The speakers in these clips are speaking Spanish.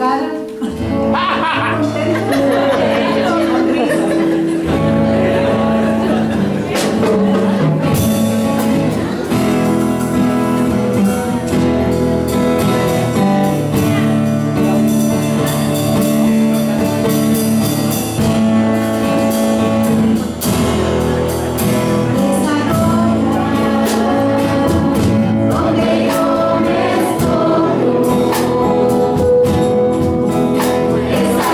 cara. Esa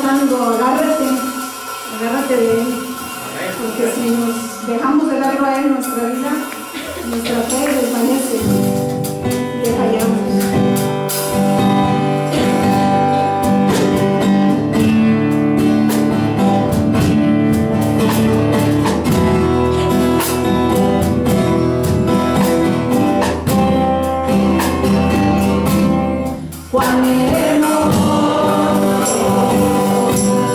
pasando, agárrate de Él, porque si nos dejamos de darlo a Él, nuestra vida, nuestra fe desvanece, te fallamos. Cuán hermoso es Jesús,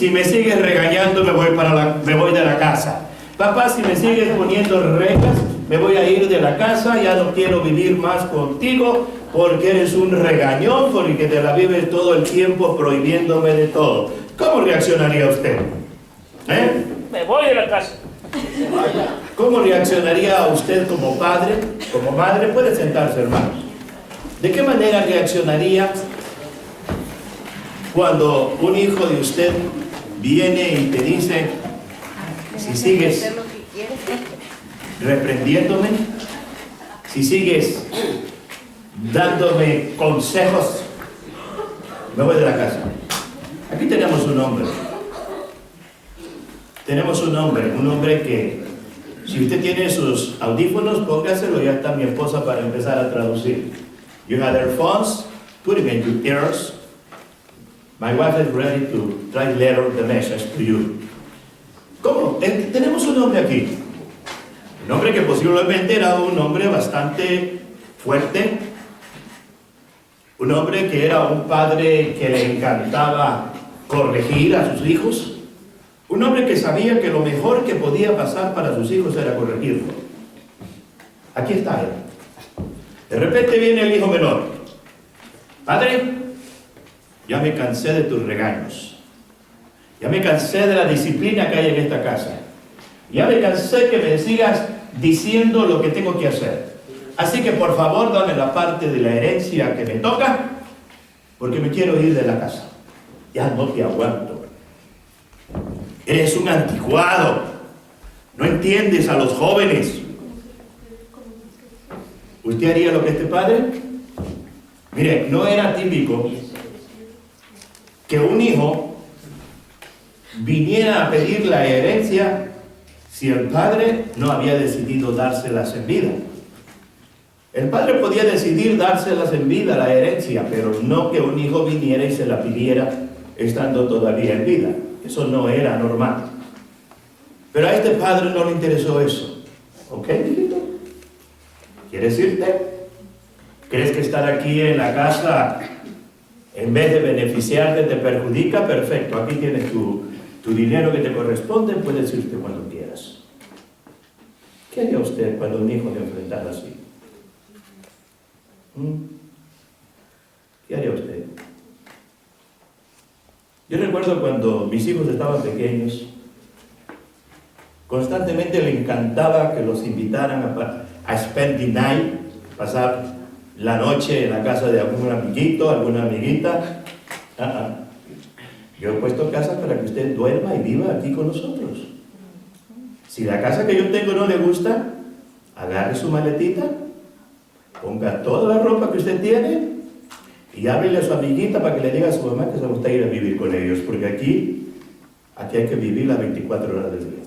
si me sigues regañando, me voy de la casa. Papá, si me sigues poniendo reglas, me voy a ir de la casa, ya no quiero vivir más contigo, porque eres un regañón, porque te la vives todo el tiempo prohibiéndome de todo. ¿Cómo reaccionaría usted? Me voy de la casa. ¿Cómo reaccionaría usted como padre, como madre? Puede sentarse, hermanos. ¿De qué manera reaccionaría cuando un hijo de usted viene y te dice, si sigues reprendiéndome, si sigues dándome consejos, me voy de la casa? Aquí tenemos un hombre. Tenemos un hombre que, si usted tiene sus audífonos, póngaselo, ya está mi esposa para empezar a traducir. You have earphones, put them in your ears. My wife is ready to translate the message to you. ¿Cómo? Tenemos un hombre aquí. Un hombre que posiblemente era un hombre bastante fuerte. Un hombre que era un padre que le encantaba corregir a sus hijos. Un hombre que sabía que lo mejor que podía pasar para sus hijos era corregirlo. Aquí está él. De repente viene el hijo menor. Padre, ya me cansé de tus regaños. Ya me cansé de la disciplina que hay en esta casa. Ya me cansé que me sigas diciendo lo que tengo que hacer. Así que por favor dame la parte de la herencia que me toca, porque me quiero ir de la casa. Ya no te aguanto. Eres un anticuado. No entiendes a los jóvenes. ¿Usted haría lo que este padre? Mire, no era típico que un hijo viniera a pedir la herencia si el padre no había decidido dárselas en vida. El padre podía decidir dárselas en vida, la herencia, pero no que un hijo viniera y se la pidiera estando todavía en vida. Eso no era normal. Pero a este padre no le interesó eso. ¿Ok, hijito? ¿Quieres irte? ¿Crees que estar aquí en la casa, en vez de beneficiarte, te perjudica? Perfecto, aquí tienes tu dinero que te corresponde, puedes irte cuando quieras. ¿Qué haría usted cuando un hijo le enfrentara así? ¿Qué haría usted? Yo recuerdo cuando mis hijos estaban pequeños, constantemente le encantaba que los invitaran a spend the night, pasar la noche en la casa de algún amiguito, alguna amiguita. Yo he puesto casa para que usted duerma y viva aquí con nosotros. Si la casa que yo tengo no le gusta, agarre su maletita, ponga toda la ropa que usted tiene y háblele a su amiguita para que le diga a su mamá que se gusta ir a vivir con ellos, porque aquí hay que vivir las 24 horas del día.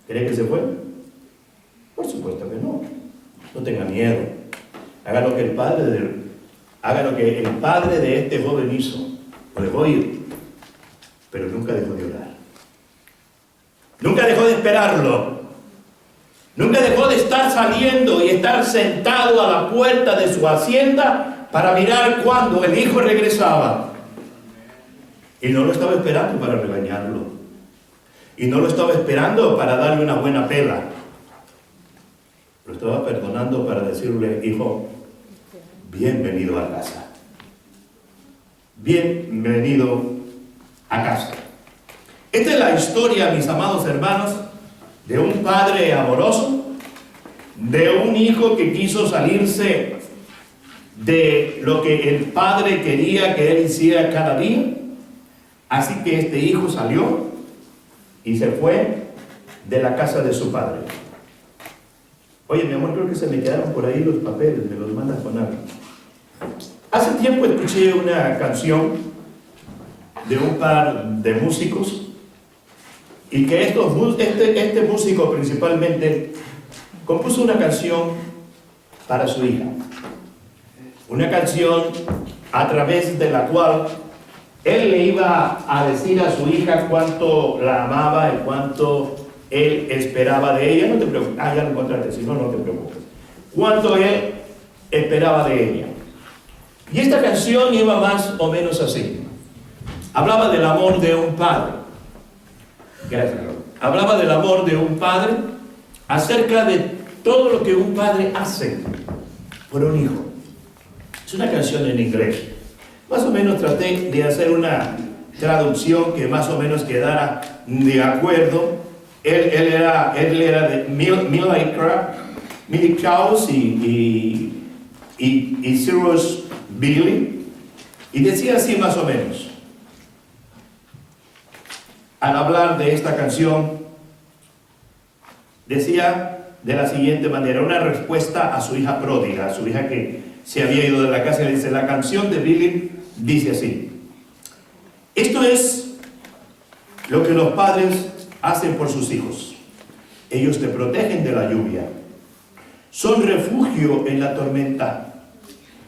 ¿Cree que se fue? Por supuesto que no. No tenga miedo. Haga lo que el padre de este joven hizo. Lo dejó ir, pero nunca dejó de orar. Nunca dejó de esperarlo. Nunca dejó de estar saliendo y estar sentado a la puerta de su hacienda para mirar cuando el hijo regresaba. Y no lo estaba esperando para regañarlo. Y no lo estaba esperando para darle una buena pela. Lo estaba perdonando para decirle, hijo, bienvenido a casa. Bienvenido a casa. Esta es la historia, mis amados hermanos, de un padre amoroso, de un hijo que quiso salirse de lo que el padre quería que él hiciera cada día. Así que este hijo salió y se fue de la casa de su padre. Oye, mi amor, creo que se me quedaron por ahí los papeles, me los mandas con algo. Hace tiempo escuché una canción de un par de músicos y que este músico principalmente compuso una canción para su hija. Una canción a través de la cual él le iba a decir a su hija cuánto la amaba y cuánto él esperaba de ella. No te preocupes, ya lo encontraste, si no, no te preocupes. Cuánto él esperaba de ella. Y esta canción iba más o menos así. hablaba del amor de un padre. Gracias. Hablaba del amor de un padre acerca de todo lo que un padre hace por un hijo. Es una canción en inglés. Más o menos traté de hacer una traducción que más o menos quedara de acuerdo. Él era de Millie Krause y Cyrus Billy, y decía así más o menos, al hablar de esta canción, decía de la siguiente manera, una respuesta a su hija pródiga, a su hija que se había ido de la casa, y le dice, la canción de Billy dice así: esto es lo que los padres hacen por sus hijos. Ellos te protegen de la lluvia, son refugio en la tormenta,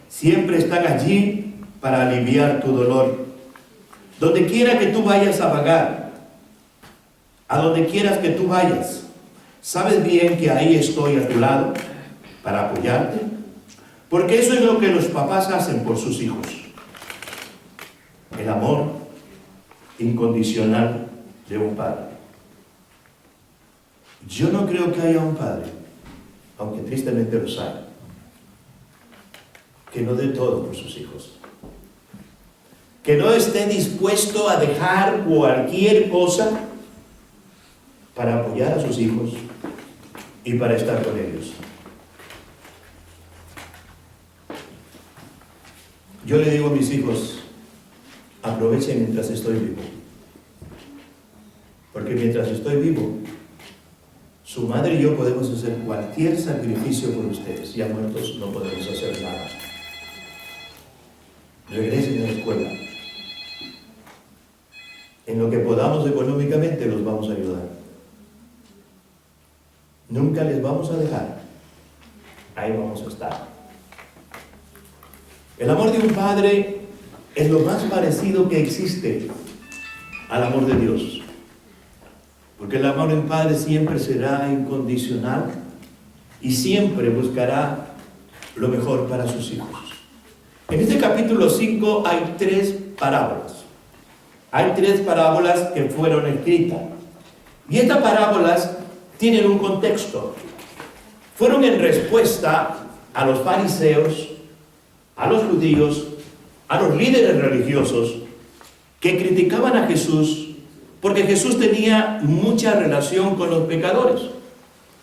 siempre están allí para aliviar tu dolor. Donde quiera que tú vayas a vagar, a donde quieras que tú vayas, sabes bien que ahí estoy a tu lado para apoyarte, porque eso es lo que los papás hacen por sus hijos. El amor incondicional de un padre. Yo no creo que haya un padre, aunque tristemente los hay, que no dé todo por sus hijos, que no esté dispuesto a dejar cualquier cosa para apoyar a sus hijos y para estar con ellos. Yo le digo a mis hijos, aprovechen mientras estoy vivo, porque mientras estoy vivo, su madre y yo podemos hacer cualquier sacrificio por ustedes. Ya muertos no podemos hacer nada. Regresen a la escuela. En lo que podamos económicamente los vamos a ayudar. Nunca les vamos a dejar. Ahí vamos a estar. El amor de un padre es lo más parecido que existe al amor de Dios. Porque el amor de un padre siempre será incondicional y siempre buscará lo mejor para sus hijos. En este capítulo 5 hay 3 parábolas. Hay 3 parábolas que fueron escritas. Y estas parábolas tienen un contexto. Fueron en respuesta a los fariseos, a los judíos, a los líderes religiosos que criticaban a Jesús porque Jesús tenía mucha relación con los pecadores.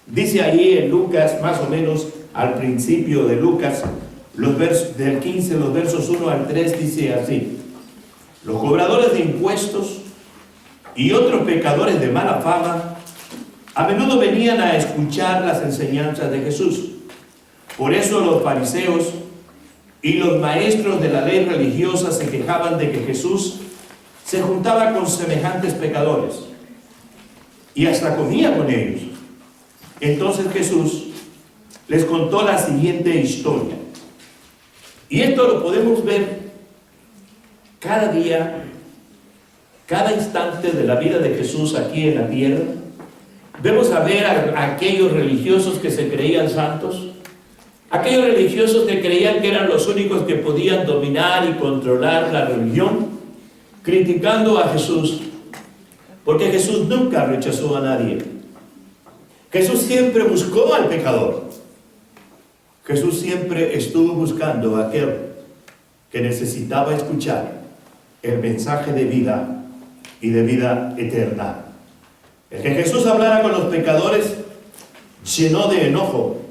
Dice ahí en Lucas, más o menos al principio de Lucas, los versos del 15, los versos 1 al 3, dice así: los cobradores de impuestos y otros pecadores de mala fama a menudo venían a escuchar las enseñanzas de Jesús. Por eso los fariseos y los maestros de la ley religiosa se quejaban de que Jesús se juntaba con semejantes pecadores y hasta comía con ellos. Entonces Jesús les contó la siguiente historia. Y esto lo podemos ver cada día, cada instante de la vida de Jesús aquí en la tierra. Vemos a ver a aquellos religiosos que se creían santos, aquellos religiosos que creían que eran los únicos que podían dominar y controlar la religión, criticando a Jesús, porque Jesús nunca rechazó a nadie. Jesús siempre buscó al pecador. Jesús siempre estuvo buscando a aquel que necesitaba escuchar el mensaje de vida y de vida eterna. El que Jesús hablara con los pecadores llenó de enojo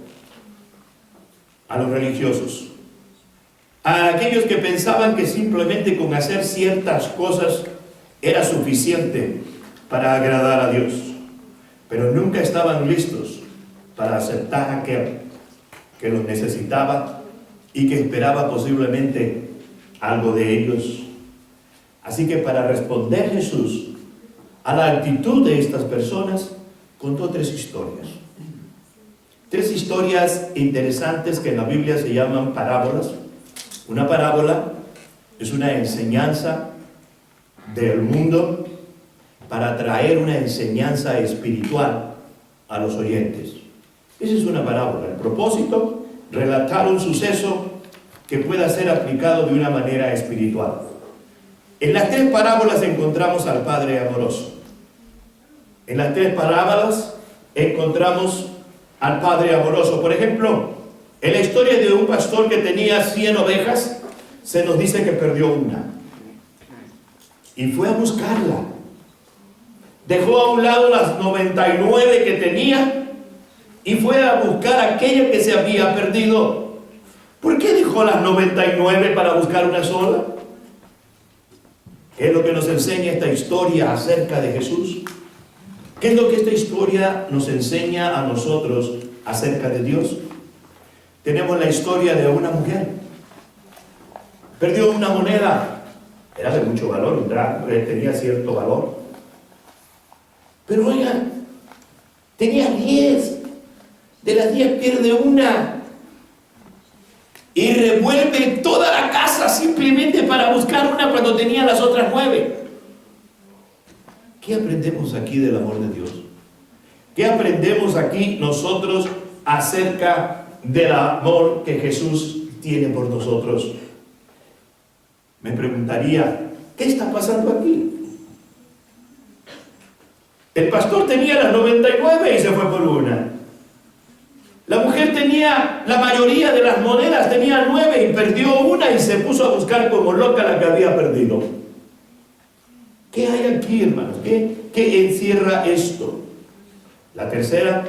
a los religiosos, a aquellos que pensaban que simplemente con hacer ciertas cosas era suficiente para agradar a Dios, pero nunca estaban listos para aceptar a aquel que los necesitaba y que esperaba posiblemente algo de ellos. Así que para responder Jesús a la actitud de estas personas, contó 3 historias. 3 historias interesantes que en la Biblia se llaman parábolas. Una parábola es una enseñanza del mundo para traer una enseñanza espiritual a los oyentes. Esa es una parábola. El propósito, relatar un suceso que pueda ser aplicado de una manera espiritual. En las tres parábolas encontramos al Padre amoroso. En las tres parábolas encontramos al Padre amoroso. Por ejemplo, en la historia de un pastor que tenía 100 ovejas, se nos dice que perdió una. Y fue a buscarla. Dejó a un lado las 99 que tenía y fue a buscar aquella que se había perdido. ¿Por qué dejó las 99 para buscar una sola? ¿Qué es lo que nos enseña esta historia acerca de Jesús? ¿Qué es lo que esta historia nos enseña a nosotros acerca de Dios? Tenemos la historia de una mujer. Perdió una moneda. Era de mucho valor, tenía cierto valor. Pero oigan, tenía 10. De las 10 pierde una. Y revuelve toda la casa simplemente para buscar una cuando tenía las otras 9. ¿Qué aprendemos aquí del amor de Dios? ¿Qué aprendemos aquí nosotros acerca del amor que Jesús tiene por nosotros? Me preguntaría, ¿qué está pasando aquí? El pastor tenía las 99 y se fue por una. La mujer tenía la mayoría de las monedas, tenía 9 y perdió una y se puso a buscar como loca la que había perdido. ¿Qué hay aquí, hermanos? ¿Qué encierra esto? La tercera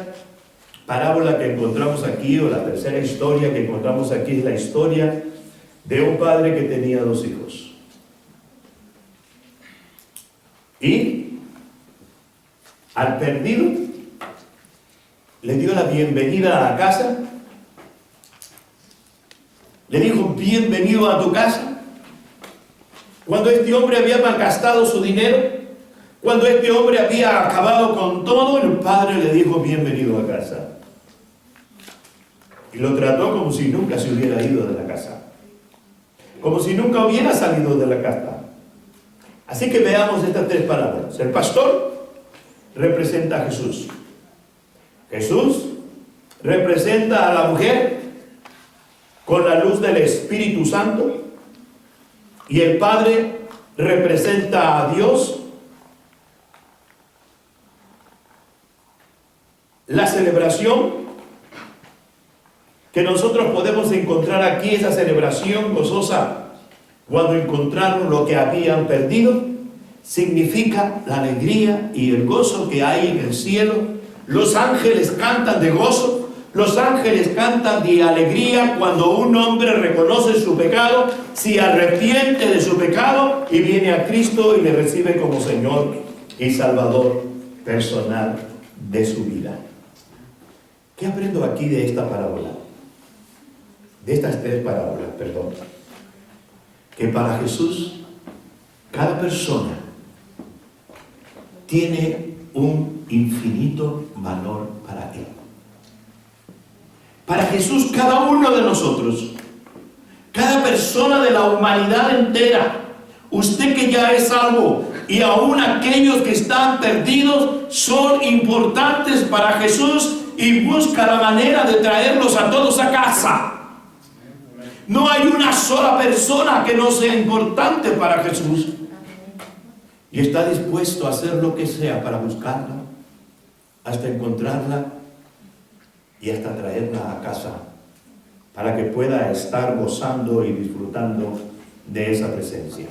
parábola que encontramos aquí, o la tercera historia que encontramos aquí, es la historia de un padre que tenía 2 hijos. Y al perdido le dio la bienvenida a la casa, le dijo: bienvenido a tu casa. Cuando este hombre había malgastado su dinero, cuando este hombre había acabado con todo, el padre le dijo: bienvenido a casa. Y lo trató como si nunca se hubiera ido de la casa, como si nunca hubiera salido de la casa. Así que veamos estas tres parábolas. El pastor representa a Jesús. Jesús representa a la mujer con la luz del Espíritu Santo. Y el Padre representa a Dios. La celebración que nosotros podemos encontrar aquí, esa celebración gozosa cuando encontraron lo que habían perdido, significa la alegría y el gozo que hay en el cielo. Los ángeles cantan de gozo, los ángeles cantan de alegría cuando un hombre reconoce su pecado, se arrepiente de su pecado y viene a Cristo y le recibe como Señor y Salvador personal de su vida. ¿Qué aprendo aquí de esta parábola? De estas tres parábolas, perdón. Que para Jesús, cada persona tiene un infinito valor para Él. Para Jesús, cada uno de nosotros, cada persona de la humanidad entera, usted que ya es salvo y aún aquellos que están perdidos, son importantes para Jesús y busca la manera de traerlos a todos a casa. No hay una sola persona que no sea importante para Jesús. Y está dispuesto a hacer lo que sea para buscarla, hasta encontrarla y hasta traerla a casa, para que pueda estar gozando y disfrutando de esa presencia.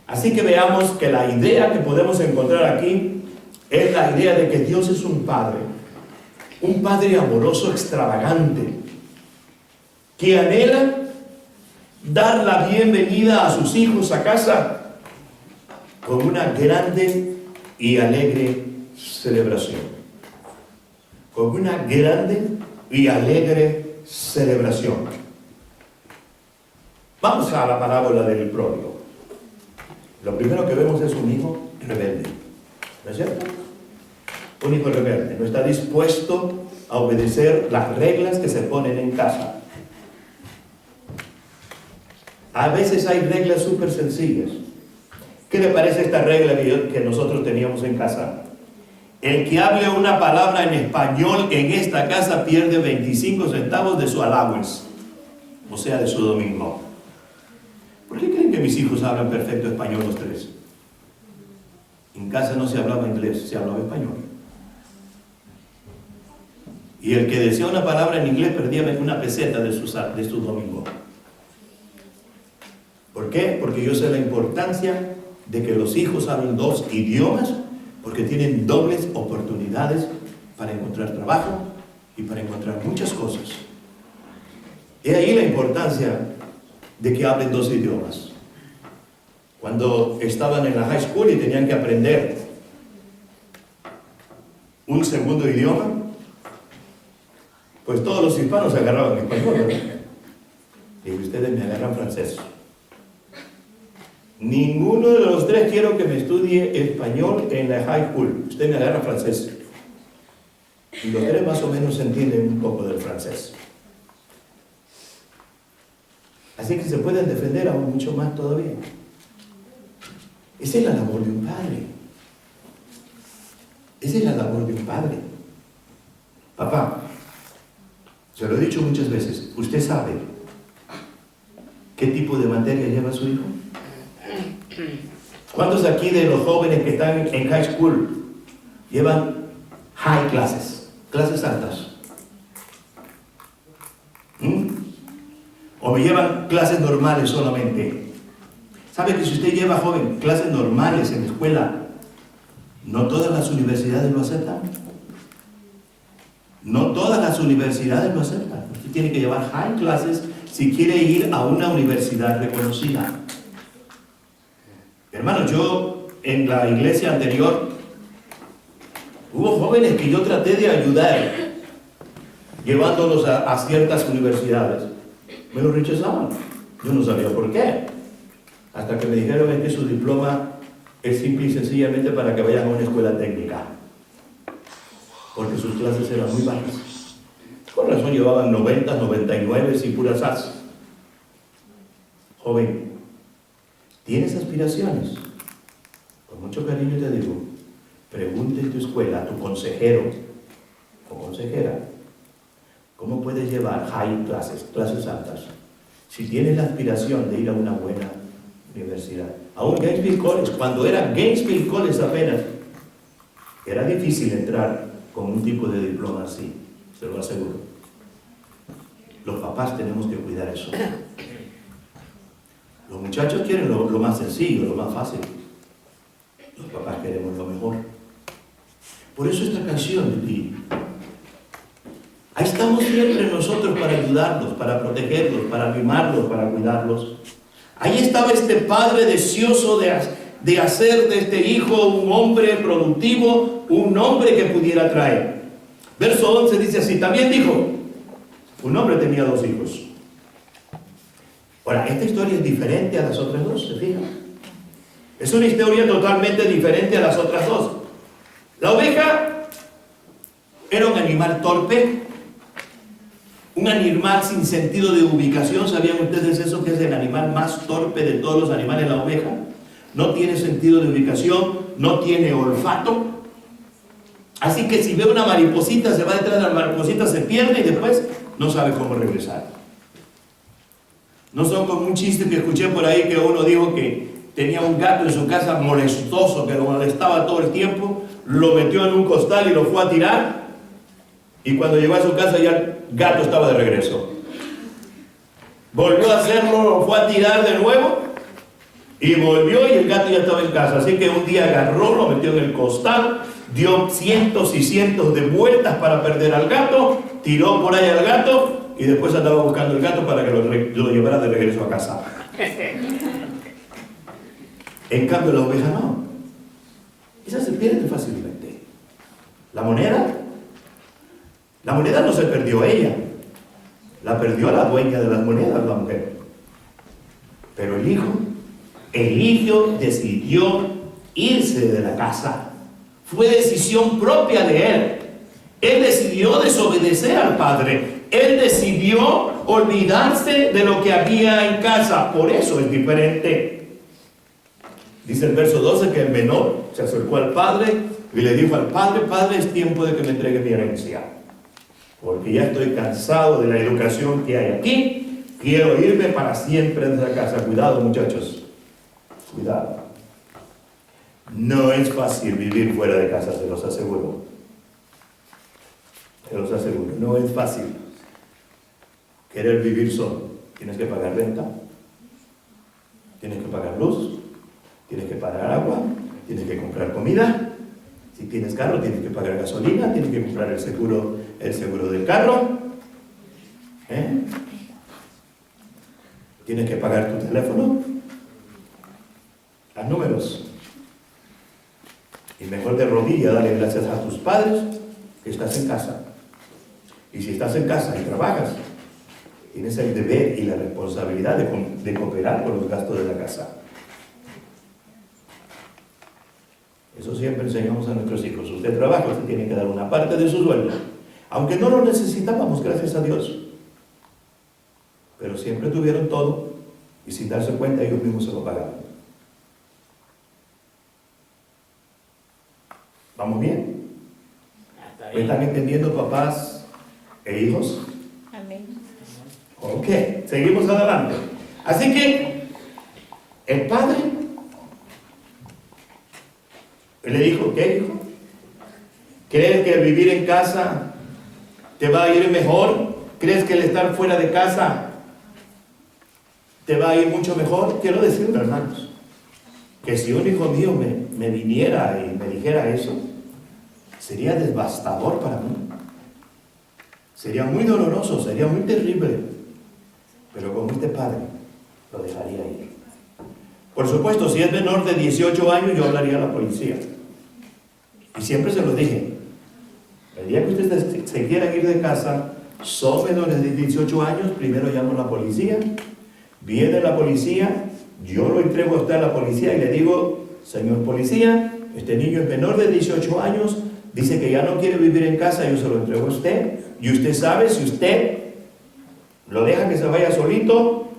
Así que veamos que la idea que podemos encontrar aquí es la idea de que Dios es un Padre amoroso, extravagante, que anhela dar la bienvenida a sus hijos a casa con una grande y alegre celebración. Con una grande y alegre celebración. Vamos a la parábola del pródigo. Lo primero que vemos es un hijo rebelde. ¿No es cierto? Un hijo rebelde. No está dispuesto a obedecer las reglas que se ponen en casa. A veces hay reglas súper sencillas. ¿Qué le parece esta regla que nosotros teníamos en casa? El que hable una palabra en español en esta casa pierde 25 centavos de su allowance, o sea, de su domingo. ¿Por qué creen que mis hijos hablan perfecto español los tres. En casa no se hablaba inglés, se hablaba español. Y el que decía una palabra en inglés perdía una peseta de su domingo. ¿Por qué? Porque yo sé la importancia de que los hijos hablen dos idiomas, porque tienen dobles oportunidades para encontrar trabajo y para encontrar muchas cosas. Y ahí la importancia de que hablen dos idiomas. Cuando estaban en la high school y tenían que aprender un segundo idioma, pues todos los hispanos agarraban español, ¿verdad? Y ustedes me agarran francés. Ninguno de los tres quiero que me estudie español en la high school. Usted me agarra francés. Y los tres más o menos entienden un poco del francés. Así que se pueden defender aún mucho más todavía. Esa es la labor de un padre. Esa es la labor de un padre. Papá, se lo he dicho muchas veces, ¿usted sabe qué tipo de materia lleva su hijo? ¿Cuántos aquí de los jóvenes que están en high school llevan high classes, clases altas? ¿O me llevan clases normales solamente? ¿Sabe que si usted lleva, joven, clases normales en la escuela, no todas las universidades lo aceptan? No todas las universidades lo aceptan. Usted tiene que llevar high classes si quiere ir a una universidad reconocida. Hermano, yo en la iglesia anterior hubo jóvenes que yo traté de ayudar llevándolos a ciertas universidades. Me lo rechazaban. Yo no sabía por qué. Hasta que me dijeron que su diploma es simple y sencillamente para que vayan a una escuela técnica. Porque sus clases eran muy bajas. Con razón llevaban 90, 99 y puras as. Joven, ¿tienes aspiraciones? Con mucho cariño te digo, pregunte en tu escuela a tu consejero o consejera, ¿cómo puedes llevar high classes, clases altas? Si tienes la aspiración de ir a una buena universidad. Aún Gainesville College, cuando era Gainesville College apenas, era difícil entrar con un tipo de diploma así, se lo aseguro. Los papás tenemos que cuidar eso. Los muchachos quieren lo más sencillo, lo más fácil. Los papás queremos lo mejor. Por eso esta canción de ti. Ahí estamos siempre nosotros para ayudarlos, para protegerlos, para mimarlos, para cuidarlos. Ahí estaba este padre deseoso de hacer de este hijo un hombre productivo, un hombre que pudiera traer. Verso 11 dice así, también dijo, un hombre tenía 2 hijos. Ahora, esta historia es diferente a las otras 2, ¿se fijan? Es una historia totalmente diferente a las otras 2. La oveja era un animal torpe, un animal sin sentido de ubicación. ¿Sabían ustedes eso, que es el animal más torpe de todos los animales, la oveja? No tiene sentido de ubicación, no tiene olfato. Así que si ve una mariposita, se va detrás de la mariposita, se pierde y después no sabe cómo regresar. No son como un chiste que escuché por ahí que uno dijo que tenía un gato en su casa molestoso, que lo molestaba todo el tiempo, lo metió en un costal y lo fue a tirar, y cuando llegó a su casa ya el gato estaba de regreso. Volvió a hacerlo, lo fue a tirar de nuevo, y volvió y el gato ya estaba en casa. Así que un día agarró, lo metió en el costal, dio cientos y cientos de vueltas para perder al gato, tiró por ahí al gato, y después andaba buscando el gato para que lo llevara de regreso a casa. En cambio la oveja no. Esa se pierde fácilmente. La moneda no se perdió ella, la perdió la dueña de las monedas, la mujer. Pero el hijo decidió irse de la casa. Fue decisión propia de él. Él decidió desobedecer al padre. Él decidió olvidarse de lo que había en casa. Por eso es diferente. Dice el verso 12 que el menor se acercó al padre y le dijo al padre: Padre, es tiempo de que me entregue mi herencia, porque ya estoy cansado de la educación que hay aquí. Quiero irme para siempre de la casa. Cuidado, muchachos. Cuidado. No es fácil vivir fuera de casa, se los aseguro. Se los aseguro, no es fácil. Querer vivir solo. Tienes que pagar renta, tienes que pagar luz, tienes que pagar agua, tienes que comprar comida. Si tienes carro, tienes que pagar gasolina, tienes que comprar el seguro del carro. Tienes que pagar tu teléfono. Haz números. Y mejor de rodilla, dale gracias a tus padres que estás en casa. Y si estás en casa y trabajas, tienes el deber y la responsabilidad de cooperar con los gastos de la casa. Eso siempre enseñamos a nuestros hijos. Usted trabaja, usted tiene que dar una parte de su sueldo. Aunque no lo necesitábamos, gracias a Dios. Pero siempre tuvieron todo y sin darse cuenta ellos mismos se lo pagaban. ¿Vamos bien? ¿Me están entendiendo, papás e hijos? Amén. Ok, seguimos adelante. Así que el padre le dijo, ¿qué dijo? ¿Crees que el vivir en casa te va a ir mejor? ¿Crees que el estar fuera de casa te va a ir mucho mejor? Quiero decirle, hermanos, que si un hijo mío me viniera y me dijera eso, sería devastador para mí. Sería muy doloroso, sería muy terrible. Pero como este padre, lo dejaría ir. Por supuesto, si es menor de 18 años, yo hablaría a la policía. Y siempre se los dije. El día que ustedes se quieran ir de casa, son menores de 18 años, primero llamo a la policía. Viene la policía, yo lo entrego a usted a la policía y le digo, señor policía, este niño es menor de 18 años, dice que ya no quiere vivir en casa, yo se lo entrego a usted. Y usted sabe si usted lo deja que se vaya solito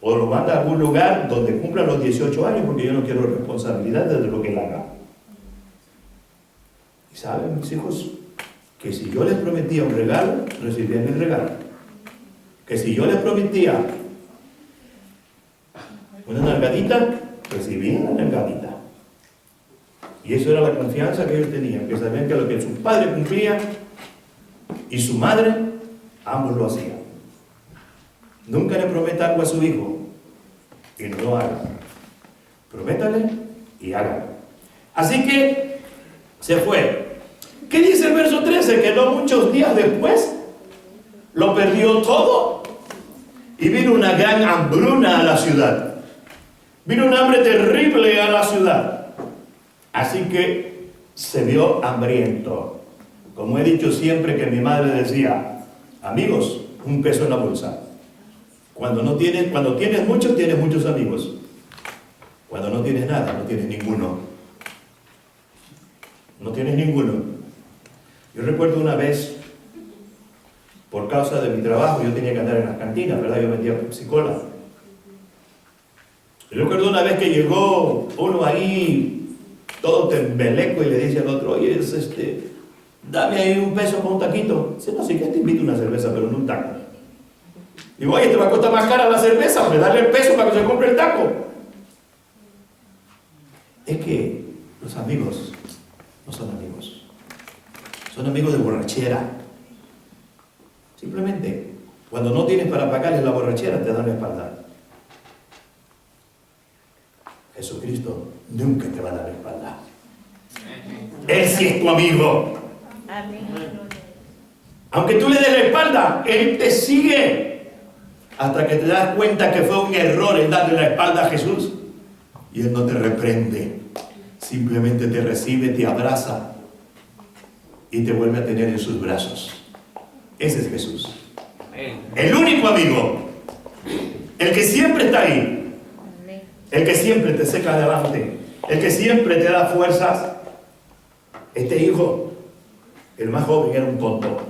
o lo manda a algún lugar donde cumpla los 18 años, porque yo no quiero responsabilidad de lo que él haga. Y saben, mis hijos, que si yo les prometía un regalo, recibían el regalo. Que si yo les prometía una nalgadita, recibían la nalgadita. Y eso era la confianza que ellos tenían, que sabían que lo que su padre cumplía y su madre, ambos lo hacían. Nunca le prometa algo a su hijo y no lo haga. Prométale y hágalo. Así que se fue. ¿Qué dice el verso 13? Que no muchos días después lo perdió todo y vino una gran hambruna a la ciudad. Vino un hambre terrible a la ciudad. Así que se vio hambriento. Como he dicho siempre que mi madre decía, amigos, un peso en la bolsa. Cuando tienes mucho, tienes muchos amigos. Cuando no tienes nada, no tienes ninguno. No tienes ninguno. Yo recuerdo una vez, por causa de mi trabajo, yo tenía que andar en las cantinas, ¿verdad? Yo vendía Pepsi-Cola. Yo recuerdo una vez que llegó uno ahí, todo tembeleco, y le dice al otro, oye, dame ahí un peso con un taquito. Dice, no, sí que te invito a una cerveza, pero no un taco. Digo, oye, te va a costar más cara la cerveza, hombre, dale el peso para que se compre el taco. Es que los amigos no son amigos. Son amigos de borrachera. Simplemente, cuando no tienes para pagarles la borrachera, te dan la espalda. Jesucristo nunca te va a dar la espalda. Él sí es tu amigo. Amén. Aunque tú le des la espalda, Él te sigue hasta que te das cuenta que fue un error el darle la espalda a Jesús. Y Él no te reprende, simplemente te recibe, te abraza y te vuelve a tener en sus brazos. Ese es Jesús. El único amigo, el que siempre está ahí, el que siempre te seca adelante, el que siempre te da fuerzas. Este hijo, el más joven, era un tonto.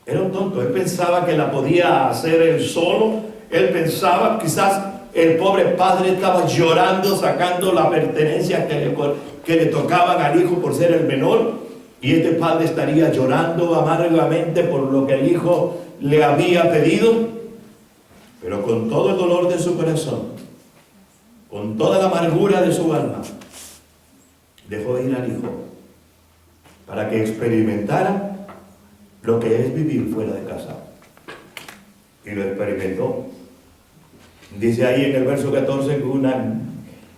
Era un tonto. Él pensaba que la podía hacer él solo. Él pensaba, quizás el pobre padre estaba llorando, sacando la pertenencia que le tocaban al hijo por ser el menor. Y este padre estaría llorando amargamente por lo que el hijo le había pedido. Pero con todo el dolor de su corazón, con toda la amargura de su alma, dejó ir al hijo para que experimentara lo que es vivir fuera de casa. Y lo experimentó. Dice ahí en el verso 14 que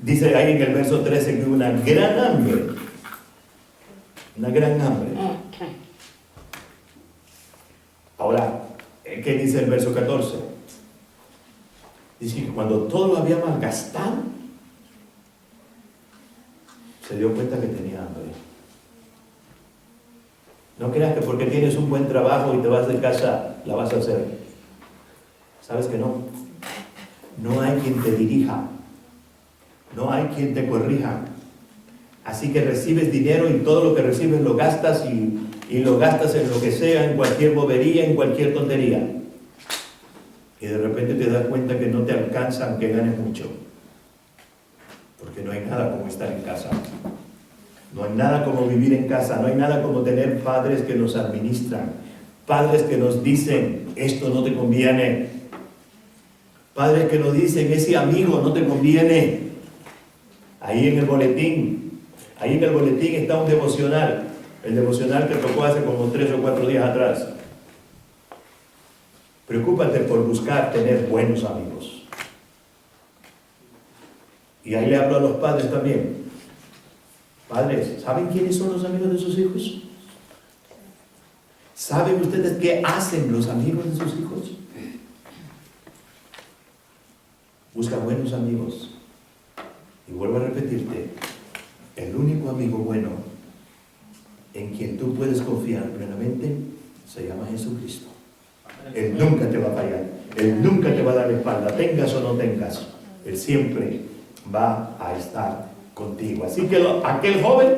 dice ahí en el verso 13 que una gran hambre. Una gran hambre. Ahora, ¿qué dice el verso 14? Dice que cuando todo lo había malgastado, se dio cuenta que tenía hambre. No creas que porque tienes un buen trabajo y te vas de casa, la vas a hacer. ¿Sabes que no? No hay quien te dirija. No hay quien te corrija. Así que recibes dinero y todo lo que recibes lo gastas y lo gastas en lo que sea, en cualquier bobería, en cualquier tontería. Y de repente te das cuenta que no te alcanza aunque ganes mucho. Porque no hay nada como estar en casa. No hay nada como vivir en casa. No hay nada como tener padres que nos administran. Padres que nos dicen, esto no te conviene. Padres que nos dicen, ese amigo no te conviene. Ahí en el boletín está un devocional. El devocional que tocó hace como 3 o 4 días atrás. Preocúpate por buscar tener buenos amigos. Y ahí le hablo a los padres también. Padres, ¿saben quiénes son los amigos de sus hijos? ¿Saben ustedes qué hacen los amigos de sus hijos? Busca buenos amigos. Y vuelvo a repetirte, el único amigo bueno en quien tú puedes confiar plenamente se llama Jesucristo. Él nunca te va a fallar. Él nunca te va a dar la espalda, tengas o no tengas. Él siempre va a estar contigo. Así que aquel joven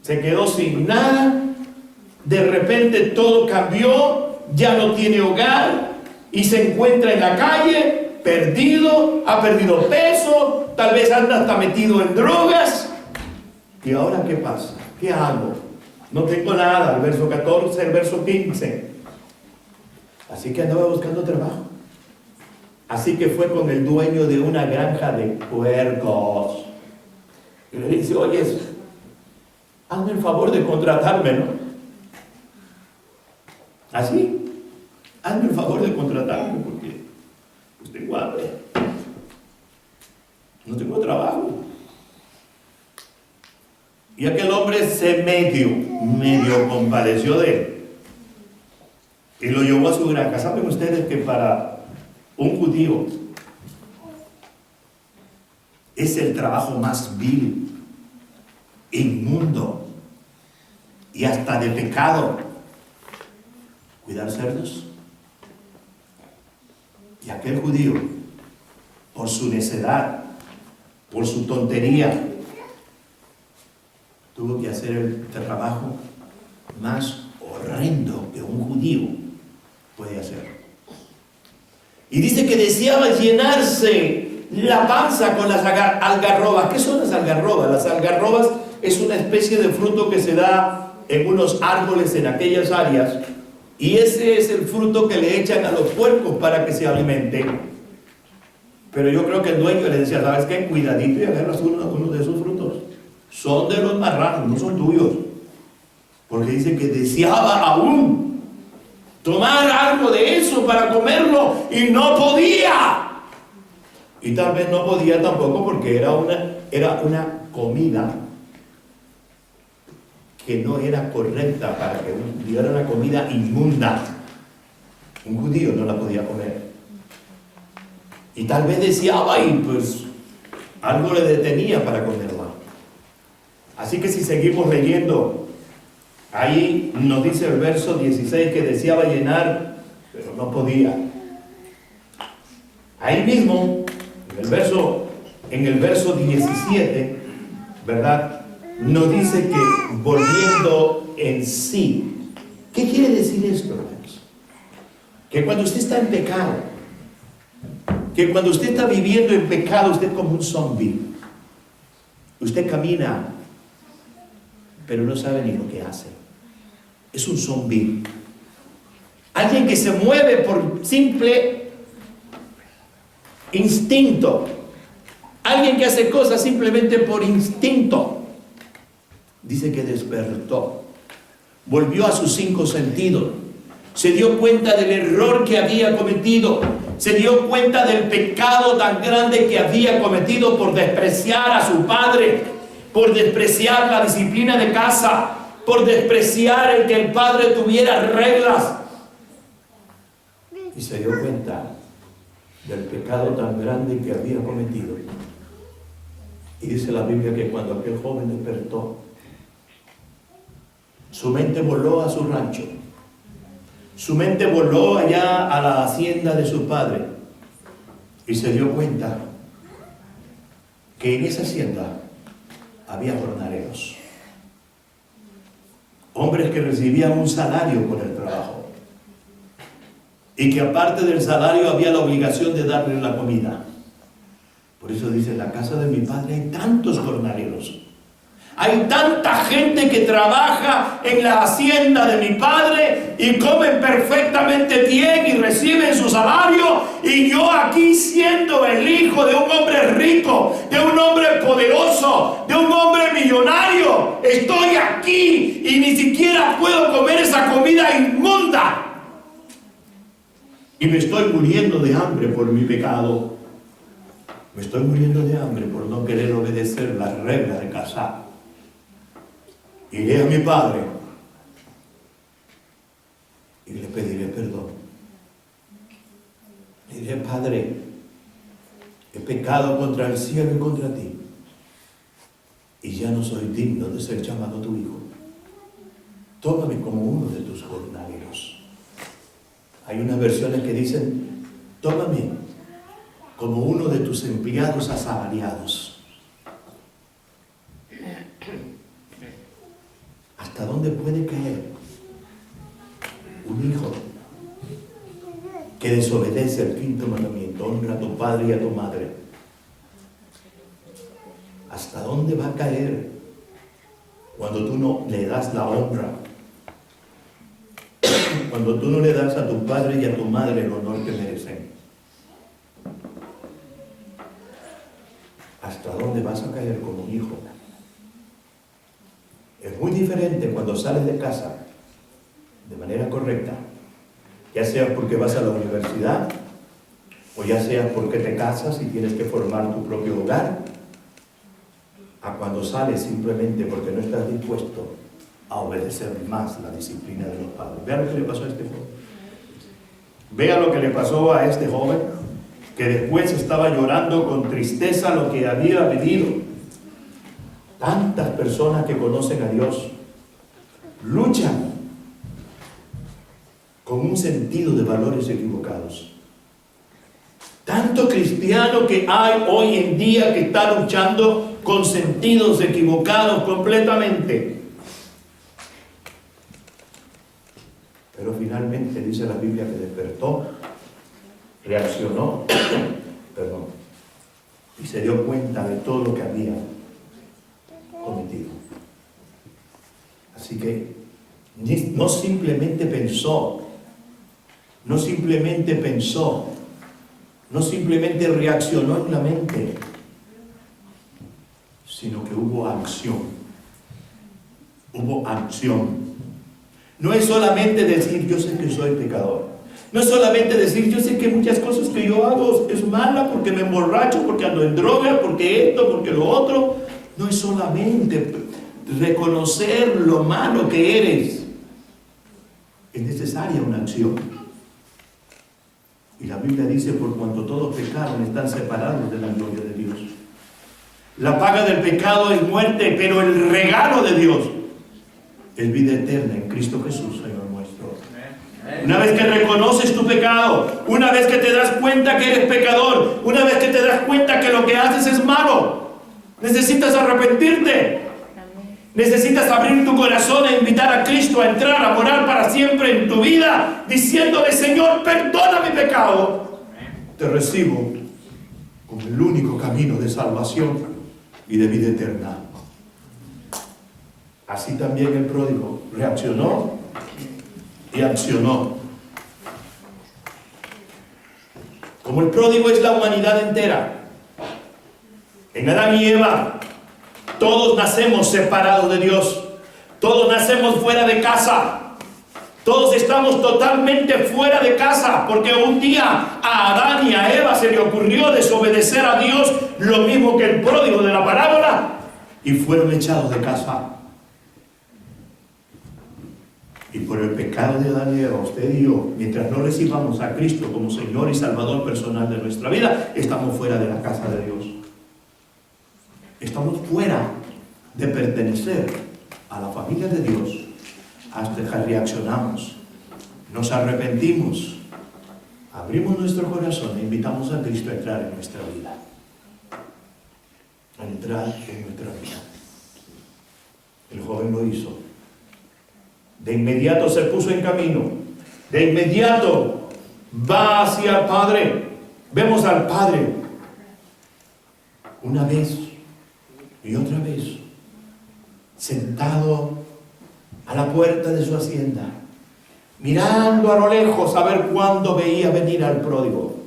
se quedó sin nada. De repente todo cambió. Ya no tiene hogar y se encuentra en la calle, perdido, ha perdido peso, tal vez anda hasta metido en drogas. ¿Y ahora qué pasa? ¿Qué hago? No tengo nada. El verso 14, el verso 15. Así que andaba buscando trabajo. Así que fue con el dueño de una granja de puercos. Y le dice, oye, hazme el favor de contratarme, ¿no? Así, hazme el favor de contratarme porque pues tengo hambre. No tengo trabajo. Y aquel hombre se medio compadeció de él. Y lo llevó a su granja. ¿Saben ustedes que para un judío es el trabajo más vil, inmundo y hasta de pecado cuidar cerdos? Y aquel judío, por su necedad, por su tontería, tuvo que hacer el trabajo más horrendo que un judío puede hacer. Y dice que deseaba llenarse la panza con las algarrobas. ¿Qué son las algarrobas? Las algarrobas es una especie de fruto que se da en unos árboles en aquellas áreas, y ese es el fruto que le echan a los puercos para que se alimenten. Pero yo creo que el dueño le decía, ¿sabes qué? Cuidadito y agarras uno de esos frutos. Son de los marranos, no son tuyos. Porque dice que deseaba aún tomar algo de eso para comerlo y no podía. Y tal vez no podía tampoco porque era una comida que no era correcta para que un judío, era una comida inmunda. Un judío no la podía comer. Y tal vez deseaba y pues algo le detenía para comerla. Así que si seguimos leyendo, ahí nos dice el verso 16 que deseaba llenar, pero no podía. Ahí mismo, en el verso 17, ¿verdad? Nos dice que volviendo en sí. ¿Qué quiere decir esto, hermanos? Que cuando usted está en pecado, que cuando usted está viviendo en pecado, usted es como un zombie. Usted camina, pero no sabe ni lo que hace. Es un zombie. Alguien que se mueve por simple instinto. Alguien que hace cosas simplemente por instinto. Dice que despertó, volvió a sus 5 sentidos, se dio cuenta del error que había cometido, se dio cuenta del pecado tan grande que había cometido por despreciar a su padre, por despreciar la disciplina de casa, por despreciar el que el padre tuviera reglas. Y se dio cuenta del pecado tan grande que había cometido. Y dice la Biblia que cuando aquel joven despertó, su mente voló a su rancho. Su mente voló allá a la hacienda de su padre. Y se dio cuenta que en esa hacienda había jornaleros. Hombres que recibían un salario por el trabajo. Y que aparte del salario había la obligación de darle la comida. Por eso dice, en la casa de mi padre hay tantos jornaleros. Hay tanta gente que trabaja en la hacienda de mi padre y comen perfectamente bien y reciben su salario. Y yo aquí, siendo el hijo de un hombre rico, de un hombre poderoso, de un hombre millonario, estoy aquí y ni siquiera puedo comer esa comida inmunda. Y me estoy muriendo de hambre por mi pecado. Me estoy muriendo de hambre por no querer obedecer las reglas de casa. Iré a mi padre y le pediré perdón. Le diré, Padre, he pecado contra el cielo y contra ti, y ya no soy digno de ser llamado tu hijo. Tómame como uno de tus jornaleros. Hay unas versiones que dicen, tómame como uno de tus empleados asalariados. ¿Hasta dónde puede caer un hijo que desobedece el 5.º mandamiento? Honra a tu padre y a tu madre. ¿Hasta dónde va a caer cuando tú no le das la honra? Cuando tú no le das a tu padre y a tu madre el honor que merecen. ¿Hasta dónde vas a caer como un hijo? Es muy diferente cuando sales de casa de manera correcta, ya sea porque vas a la universidad, o ya sea porque te casas y tienes que formar tu propio hogar, a cuando sales simplemente porque no estás dispuesto a obedecer más la disciplina de los padres. Vean lo que le pasó a este joven. Vean lo que le pasó a este joven, que después estaba llorando con tristeza lo que había vivido. Tantas personas que conocen a Dios luchan con un sentido de valores equivocados. Tanto cristiano que hay hoy en día que está luchando con sentidos equivocados completamente. Pero finalmente dice la Biblia que despertó, reaccionó, y se dio cuenta de todo lo que había cometido. Así que no simplemente pensó, no simplemente reaccionó en la mente, sino que hubo acción. Hubo acción. No es solamente decir, yo sé que soy pecador. No es solamente decir, yo sé que muchas cosas que yo hago es mala porque me emborracho, porque ando en droga, porque esto, porque lo otro. No es solamente reconocer lo malo que eres. Es necesaria una acción. Y la Biblia dice, por cuanto todos pecaron, están separados de la gloria de Dios. La paga del pecado es muerte, pero el regalo de Dios es vida eterna en Cristo Jesús, Señor nuestro. Una vez que reconoces tu pecado, una vez que te das cuenta que eres pecador, una vez que te das cuenta que lo que haces es malo, necesitas arrepentirte. Necesitas abrir tu corazón e invitar a Cristo a entrar, a morar para siempre en tu vida, diciéndole, Señor, perdona mi pecado. Te recibo como el único camino de salvación y de vida eterna. Así también el pródigo reaccionó y accionó. Como el pródigo es la humanidad entera, En Adán y Eva, todos nacemos separados de Dios. Todos nacemos fuera de casa. Todos estamos totalmente fuera de casa, porque un día a Adán y a Eva se le ocurrió desobedecer a Dios, lo mismo que el pródigo de la parábola, y fueron echados de casa. Y por el pecado de Adán y Eva, usted y yo, mientras no recibamos a Cristo como Señor y Salvador personal de nuestra vida, estamos fuera de la casa de Dios. Estamos fuera de pertenecer a la familia de Dios hasta que reaccionamos, nos arrepentimos, abrimos nuestro corazón e invitamos a Cristo a entrar en nuestra vida. A entrar en nuestra vida. El joven lo hizo. De inmediato se puso en camino. De inmediato va hacia el Padre. Vemos al Padre una vez y otra vez sentado a la puerta de su hacienda, mirando a lo lejos a ver cuándo veía venir al pródigo,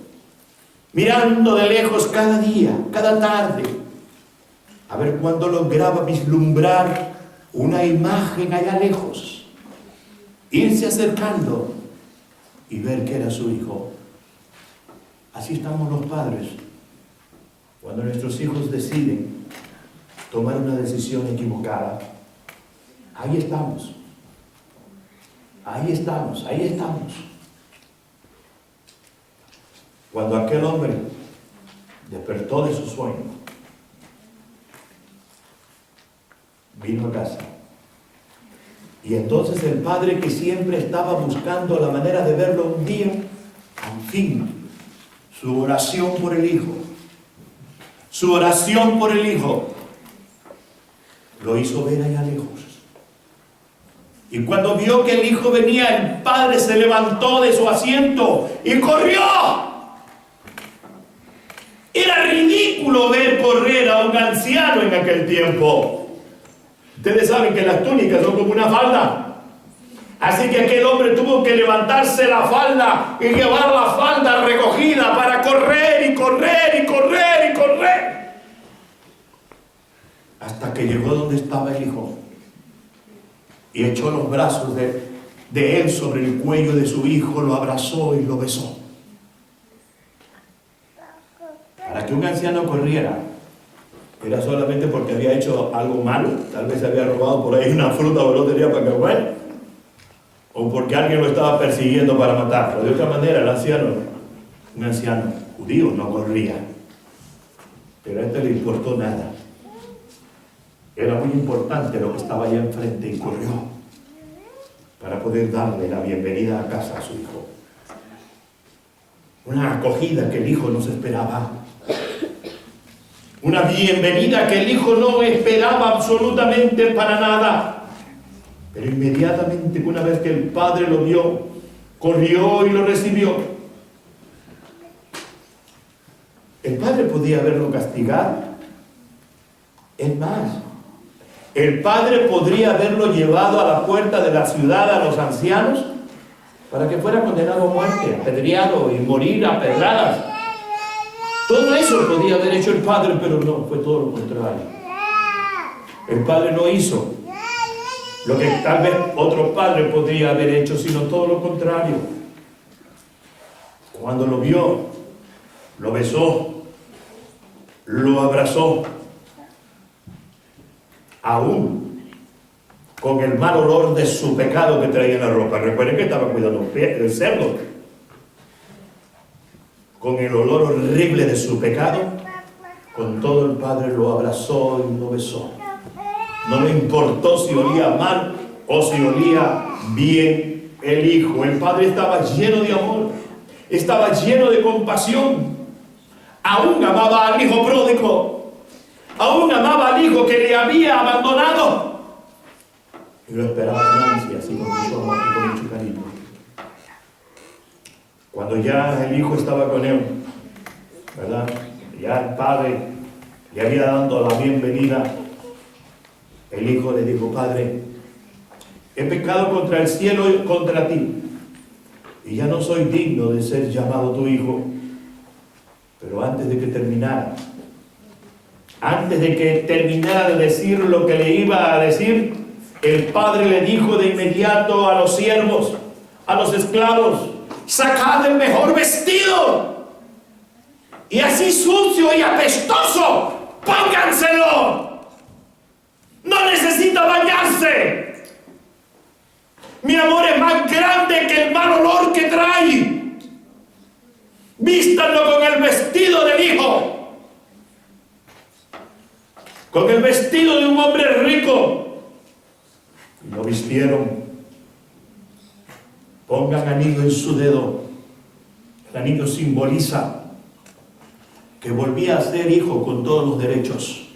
mirando de lejos cada día, cada tarde, a ver cuándo lograba vislumbrar una imagen allá lejos, irse acercando y ver que era su hijo. Así estamos los padres cuando nuestros hijos deciden tomar una decisión equivocada. Ahí estamos. Ahí estamos, ahí estamos. Cuando aquel hombre despertó de su sueño, vino a casa. Y entonces el padre, que siempre estaba buscando la manera de verlo un día, al fin, su oración por el hijo, su oración por el hijo, lo hizo ver allá lejos. Y cuando vio que el hijo venía, el padre se levantó de su asiento y corrió. Era ridículo ver correr a un anciano en aquel tiempo. Ustedes saben que las túnicas son como una falda. Así que aquel hombre tuvo que levantarse la falda y llevar la falda recogida para correr y correr y correr y correr. Hasta que llegó donde estaba el hijo. Y echó los brazos de él sobre el cuello de su hijo, lo abrazó y lo besó. Para que un anciano corriera, era solamente porque había hecho algo malo, tal vez había robado por ahí una fruta o no tenía para comer, o porque alguien lo estaba persiguiendo para matarlo. De otra manera, el anciano, un anciano judío, no corría. Pero a este le importó nada. Era muy importante lo que estaba allá enfrente y corrió para poder darle la bienvenida a casa a su hijo. Una acogida que el hijo no se esperaba. Una bienvenida que el hijo no esperaba absolutamente para nada. Pero inmediatamente, una vez que el padre lo vio, corrió y lo recibió. El padre podía haberlo castigado. Es más, el padre podría haberlo llevado a la puerta de la ciudad a los ancianos para que fuera condenado a muerte, apedreado y morir a pedradas. Todo eso podía haber hecho el padre, pero no, fue todo lo contrario. El padre no hizo lo que tal vez otro padre podría haber hecho, sino todo lo contrario. Cuando lo vio, lo besó, lo abrazó, aún con el mal olor de su pecado que traía en la ropa. Recuerden que estaba cuidando el cerdo. Con el olor horrible de su pecado, con todo el padre lo abrazó y lo besó. No le importó si olía mal o si olía bien el hijo. El padre estaba lleno de amor, estaba lleno de compasión. Aún amaba al hijo pródigo, aún amaba al hijo que le había abandonado, y lo esperaba con ansias y con mucho amor y con mucho cariño. Cuando ya el hijo estaba con él, ¿verdad? Ya el padre le había dado la bienvenida. El hijo le dijo: Padre, he pecado contra el cielo y contra ti, y ya no soy digno de ser llamado tu hijo. Pero antes de que terminara, Antes de que terminara de decir lo que le iba a decir, el padre le dijo de inmediato a los siervos, a los esclavos: sacad el mejor vestido, y así sucio y apestoso, pónganselo. No necesita bañarse. Mi amor es más grande que el mal olor que trae. Vístanlo con el vestido del hijo, con el vestido de un hombre rico. Y lo vistieron. Pongan anillo en su dedo. El anillo simboliza que volvía a ser hijo con todos los derechos.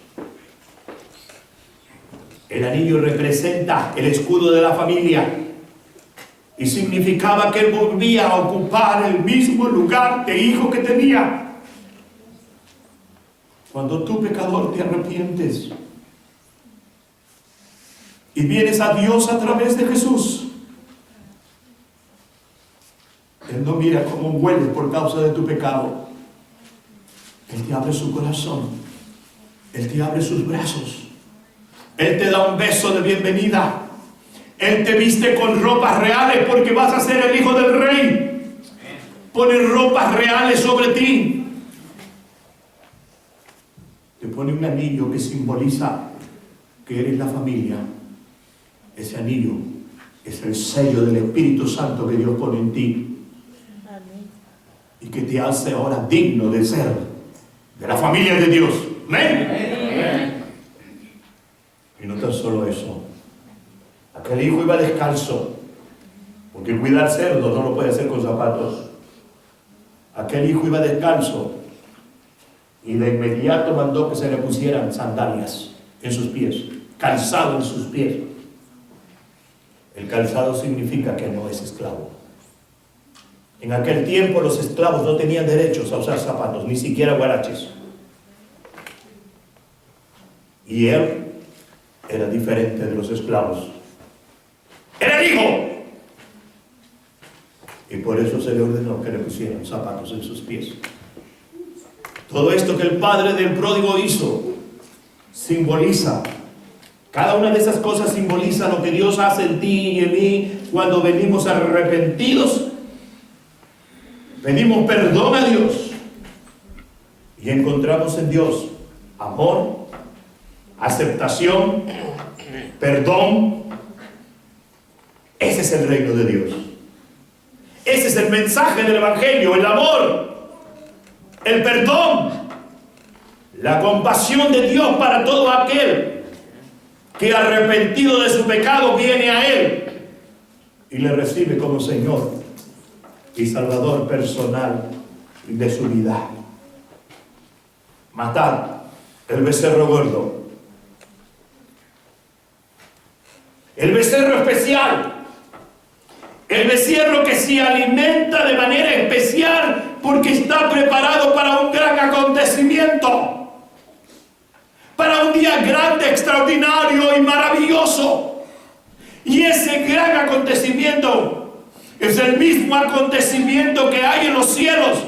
El anillo representa el escudo de la familia y significaba que él volvía a ocupar el mismo lugar de hijo que tenía. Cuando tú, pecador, te arrepientes y vienes a Dios a través de Jesús, Él no mira cómo hueles por causa de tu pecado. Él te abre su corazón. Él te abre sus brazos. Él te da un beso de bienvenida. Él te viste con ropas reales porque vas a ser el hijo del rey. Pone ropas reales sobre ti. Te pone un anillo que simboliza que eres la familia. Ese anillo es el sello del Espíritu Santo que Dios pone en ti. Y que te hace ahora digno de ser de la familia de Dios. ¿Amén? Y no tan solo eso. Aquel hijo iba descalzo, porque cuidar cerdo no lo puede hacer con zapatos. Aquel hijo iba descalzo y de inmediato mandó que se le pusieran sandalias en sus pies, calzado en sus pies. El calzado significa que no es esclavo. En aquel tiempo los esclavos no tenían derechos a usar zapatos, ni siquiera guaraches. Y él era diferente de los esclavos. Era el hijo. Y por eso se le ordenó que le pusieran zapatos en sus pies. Todo esto que el padre del pródigo hizo simboliza, cada una de esas cosas simboliza lo que Dios hace en ti y en mí cuando venimos arrepentidos, pedimos perdón a Dios y encontramos en Dios amor, aceptación, perdón. Ese es el reino de Dios. Ese es el mensaje del Evangelio: el amor, el perdón, la compasión de Dios para todo aquel que arrepentido de su pecado viene a Él y le recibe como Señor y Salvador personal de su vida. Matar el becerro gordo, el becerro especial, el becerro que se alimenta de manera especial porque está preparado para un gran acontecimiento, para un día grande, extraordinario y maravilloso. Y ese gran acontecimiento es el mismo acontecimiento que hay en los cielos.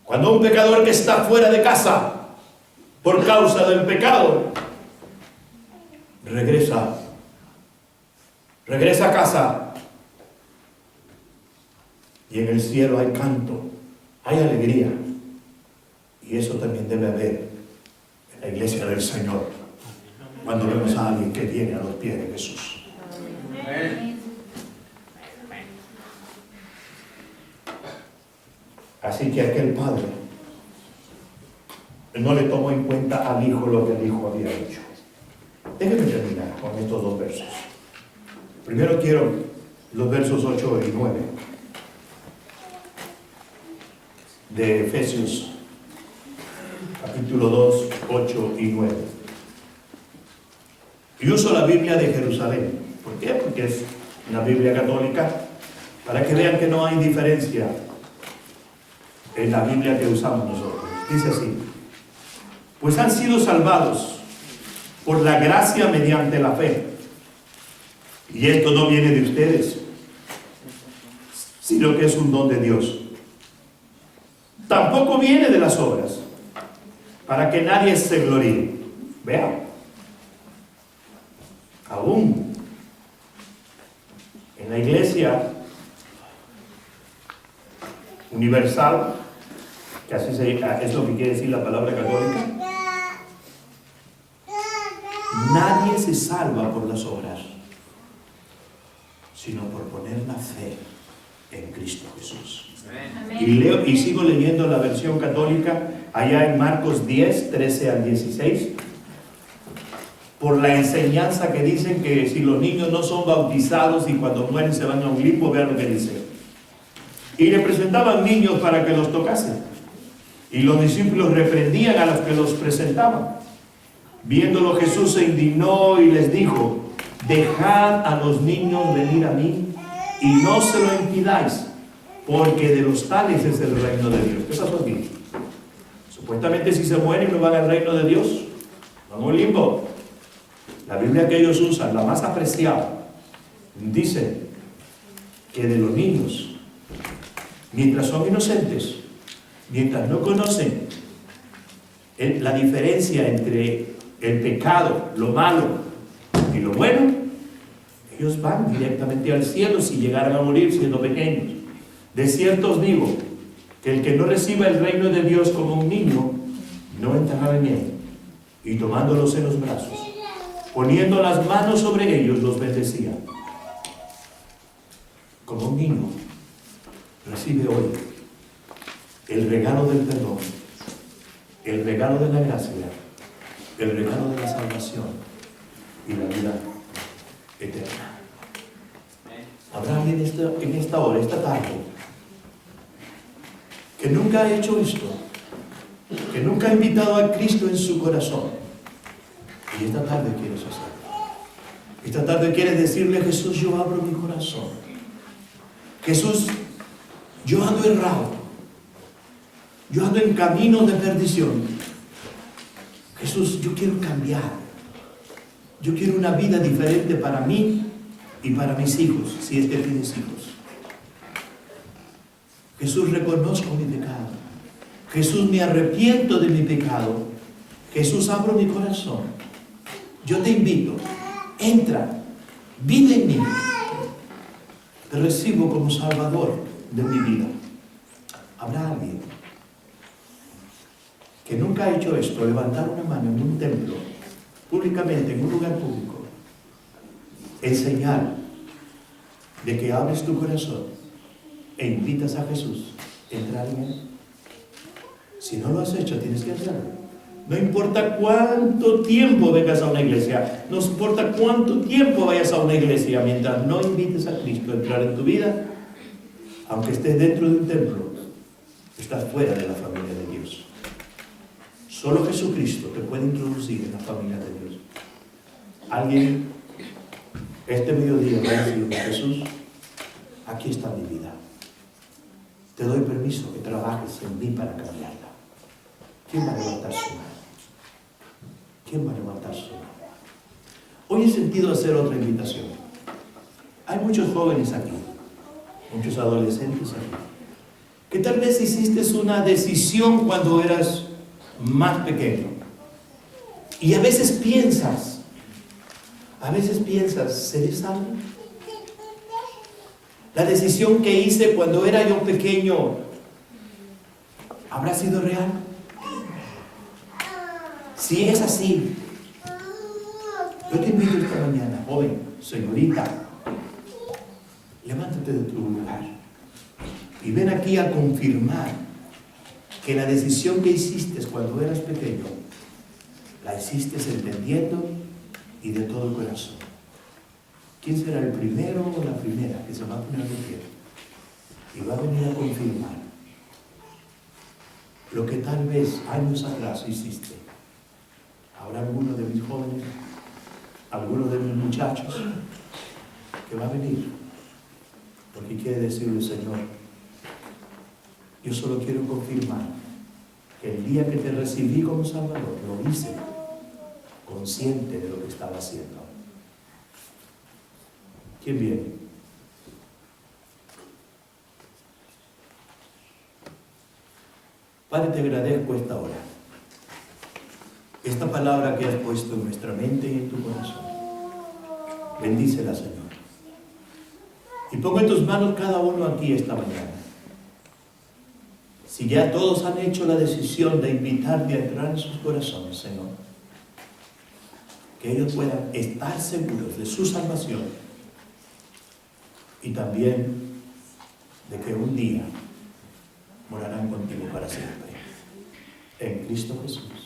Cuando un pecador que está fuera de casa por causa del pecado regresa a casa, y en el cielo hay canto, hay alegría, y eso también debe haber en la iglesia del Señor cuando vemos a alguien que viene a los pies de Jesús. Amén. Así que aquel padre no le tomó en cuenta al hijo lo que el hijo había hecho. Déjenme terminar con estos dos versos. Primero quiero los versos 8 y 9 de Efesios, capítulo 2, 8 y 9. Y uso la Biblia de Jerusalén. ¿Por qué? Porque es una Biblia católica, para que vean que no hay diferencia en la Biblia que usamos nosotros. Dice así: pues han sido salvados por la gracia mediante la fe. Y esto no viene de ustedes, sino que es un don de Dios. Tampoco viene de las obras, para que nadie se gloríe. Vea, aún en la iglesia universal, que así es lo que quiere decir la palabra católica, nadie se salva por las obras, sino por poner la fe en Cristo Jesús. Y sigo leyendo la versión católica, allá en Marcos 10, 13 al 16, por la enseñanza que dicen que si los niños no son bautizados y cuando mueren se van a un limbo, vean lo que dice. Y le presentaban niños para que los tocasen, y los discípulos reprendían a los que los presentaban. Viéndolo, Jesús se indignó y les dijo: dejad a los niños venir a mí y no se lo impidáis, porque de los tales es el reino de Dios. ¿Qué pasó aquí? Supuestamente si se mueren no van al reino de Dios, van a un limbo. La Biblia que ellos usan, la más apreciada, dice que de los niños, mientras son inocentes, mientras no conocen la diferencia entre el pecado, lo malo y lo bueno, ellos van directamente al cielo si llegaran a morir siendo pequeños. De cierto os digo que el que no reciba el reino de Dios como un niño, no entrará en él. Y tomándolos en los brazos, poniendo las manos sobre ellos, los bendecía. Como un niño, recibe hoy el regalo del perdón, el regalo de la gracia, el regalo de la salvación y la vida eterna. Habrá alguien en esta hora, esta tarde, que nunca ha hecho esto, que nunca ha invitado a Cristo en su corazón, y esta tarde quieres hacerlo. Esta tarde quieres decirle: Jesús, yo abro mi corazón. Jesús, yo ando errado, yo ando en caminos de perdición. Jesús, yo quiero cambiar, yo quiero una vida diferente para mí y para mis hijos, si es que tienes hijos. Jesús, reconozco mi pecado. Jesús, me arrepiento de mi pecado. Jesús, abro mi corazón. Yo te invito, entra, vive en mí. Te recibo como Salvador de mi vida. ¿Habrá alguien que nunca ha hecho esto, levantar una mano en un templo, públicamente, en un lugar público, en señal de que abres tu corazón e invitas a Jesús a entrar en él? Si no lo has hecho, tienes que hacerlo. No importa cuánto tiempo vengas a una iglesia, no importa cuánto tiempo vayas a una iglesia, mientras no invites a Cristo a entrar en tu vida, aunque estés dentro de un templo, estás fuera de la familia de Dios. Solo Jesucristo te puede introducir en la familia de Dios. Alguien este mediodía va a decir: Jesús, aquí está mi vida. Te doy permiso que trabajes en mí para cambiarla. ¿Quién va a levantar su mano? ¿Quién va a levantar su mano? Hoy he sentido hacer otra invitación. Hay muchos jóvenes aquí, muchos adolescentes aquí, que tal vez hiciste una decisión cuando eras más pequeño. Y a veces piensas, ¿seré salvo? La decisión que hice cuando era yo pequeño, ¿habrá sido real? Si es así, yo te invito esta mañana, joven, señorita, levántate de tu lugar y ven aquí a confirmar que la decisión que hiciste cuando eras pequeño, la hiciste entendiendo y de todo el corazón. ¿Quién será el primero o la primera que se va a poner de pie y va a venir a confirmar lo que tal vez años atrás hiciste? Habrá alguno de mis jóvenes, alguno de mis muchachos que va a venir porque quiere decirle: Señor, yo solo quiero confirmar que el día que te recibí como Salvador, lo hice consciente de lo que estaba haciendo. ¿Quién viene? Padre, te agradezco esta hora. esta palabra que has puesto en nuestra mente y en tu corazón. Bendícela, Señor. Y pongo en tus manos cada uno aquí esta mañana. Si ya todos han hecho la decisión de invitarte a entrar en sus corazones, Señor, que ellos puedan estar seguros de su salvación y también de que un día morarán contigo para siempre. En Cristo Jesús.